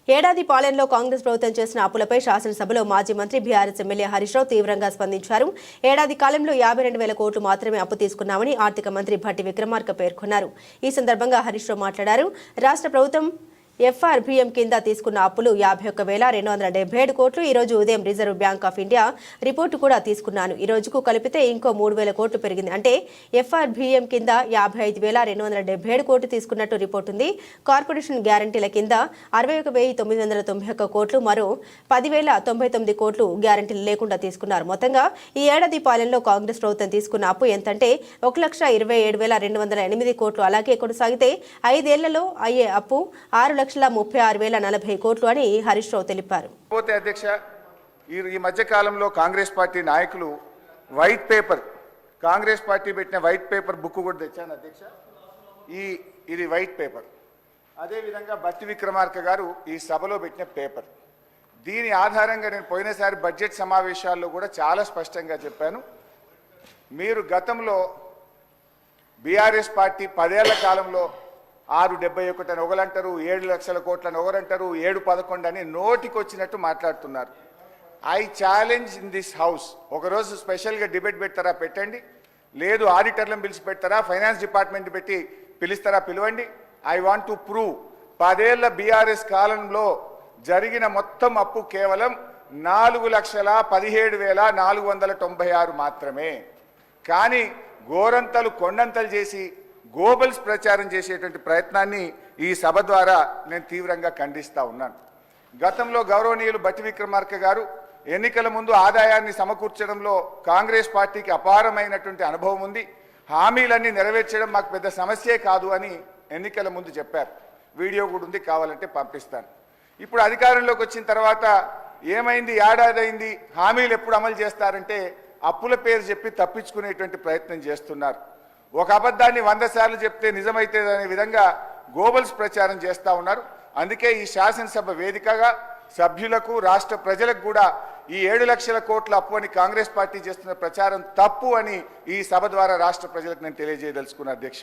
ఏడాది పాలనలో కాంగ్రెస్ ప్రభుత్వం చేసిన అప్పులపై శాసనసభలో మాజీ మంత్రి బీఆర్ఎస్ ఎమ్మెల్యే హరీష్ రావు తీవ్రంగా స్పందించారు. ఏడాది కాలంలో 52,000 కోట్లు మాత్రమే అప్పు తీసుకున్నామని ఆర్థిక మంత్రి భట్టి విక్రమార్క పేర్కొన్నారు. ఈ సందర్భంగా హరీష్ రావు మాట్లాడారు. రాష్ట్ర ప్రభుత్వం ఎఫ్ఆర్బిఎం కింద తీసుకున్న అప్పులు 51,277 కోట్లు. ఈ రోజు ఉదయం reserve bank of India report కూడా తీసుకున్నాను. ఈ రోజుకు కలిపితే ఇంకో 3,000 కోట్లు పెరిగింది. అంటే ఎఫ్ఆర్బిఎం కింద 55,277 కోట్లు తీసుకున్నట్టు రిపోర్టు ఉంది. కార్పొరేషన్ గ్యారంటీల కింద 61,991 కోట్లు, మరో 10,099 కోట్లు గ్యారంటీలు లేకుండా తీసుకున్నారు. మొత్తంగా ఈ ఏడాది పాలనలో కాంగ్రెస్ ప్రభుత్వం తీసుకున్న అప్పు ఎంతంటే 1,27,208 కోట్లు. అలాగే కొనసాగితే 5 ఏళ్లలో అయ్యే అప్పు 6,36,040 కోట్లు అని హరీష్ రావు తెలిపారు. అధ్యక్ష, ఈ మధ్య కాలంలో కాంగ్రెస్ పార్టీ నాయకులు వైట్ పేపర్, కాంగ్రెస్ పార్టీ పెట్టిన వైట్ పేపర్ బుక్ కూడా తెచ్చాను అధ్యక్ష. ఇది వైట్ పేపర్. అదేవిధంగా భట్టి విక్రమార్క గారు ఈ సభలో పెట్టిన పేపర్. దీని ఆధారంగా నేను పోయినసారి బడ్జెట్ సమావేశాల్లో కూడా చాలా స్పష్టంగా చెప్పాను. మీరు గతంలో బీఆర్ఎస్ పార్టీ 10 ఏళ్ల కాలంలో 671 అని ఒకరంటారు, 7 లక్షల కోట్లని ఒకరంటారు, 711 అని నోటికి వచ్చినట్టు మాట్లాడుతున్నారు. I challenge in this house, ఒకరోజు స్పెషల్గా డిబేట్ పెడతారా పెట్టండి, లేదు ఆడిటర్లను పిలిచి పెడతారా, ఫైనాన్స్ డిపార్ట్మెంట్ పెట్టి పిలుస్తారా పిలవండి. ఐ వాంట్ టు ప్రూవ్ 10 ఏళ్ల బీఆర్ఎస్ కాలంలో జరిగిన మొత్తం అప్పు కేవలం 4,17,496 మాత్రమే. కానీ గోరంతలు కొండంతలు చేసి గోబల్స్ ప్రచారం చేసేటువంటి ప్రయత్నాన్ని ఈ సభ ద్వారా నేను తీవ్రంగా ఖండిస్తూ ఉన్నాను. గతంలో గౌరవనీయులు భట్టి విక్రమార్క గారు ఎన్నికల ముందు ఆదాయాన్ని సమకూర్చడంలో కాంగ్రెస్ పార్టీకి అపారమైనటువంటి అనుభవం ఉంది, హామీలన్నీ నెరవేర్చడం మాకు పెద్ద సమస్యే కాదు అని ఎన్నికల ముందు చెప్పారు. వీడియో కూడా ఉంది, కావాలంటే పంపిస్తాను. ఇప్పుడు అధికారంలోకి వచ్చిన తర్వాత ఏమైంది, ఏడాది అయింది, హామీలు ఎప్పుడు అమలు చేస్తారంటే అప్పుల పేరు చెప్పి తప్పించుకునేటువంటి ప్రయత్నం చేస్తున్నారు. ఒక అబద్ధాన్ని 100 సార్లు చెప్తే నిజమైతే అనే విధంగా గోబల్స్ ప్రచారం చేస్తూ ఉన్నారు. అందుకే ఈ శాసనసభ వేదికగా సభ్యులకు, రాష్ట్ర ప్రజలకు కూడా ఈ 7 లక్షల కోట్ల అప్పు అని కాంగ్రెస్ పార్టీ చేస్తున్న ప్రచారం తప్పు అని ఈ సభ ద్వారా రాష్ట్ర ప్రజలకు నేను తెలియజేయదలుచుకున్నాను అధ్యక్ష.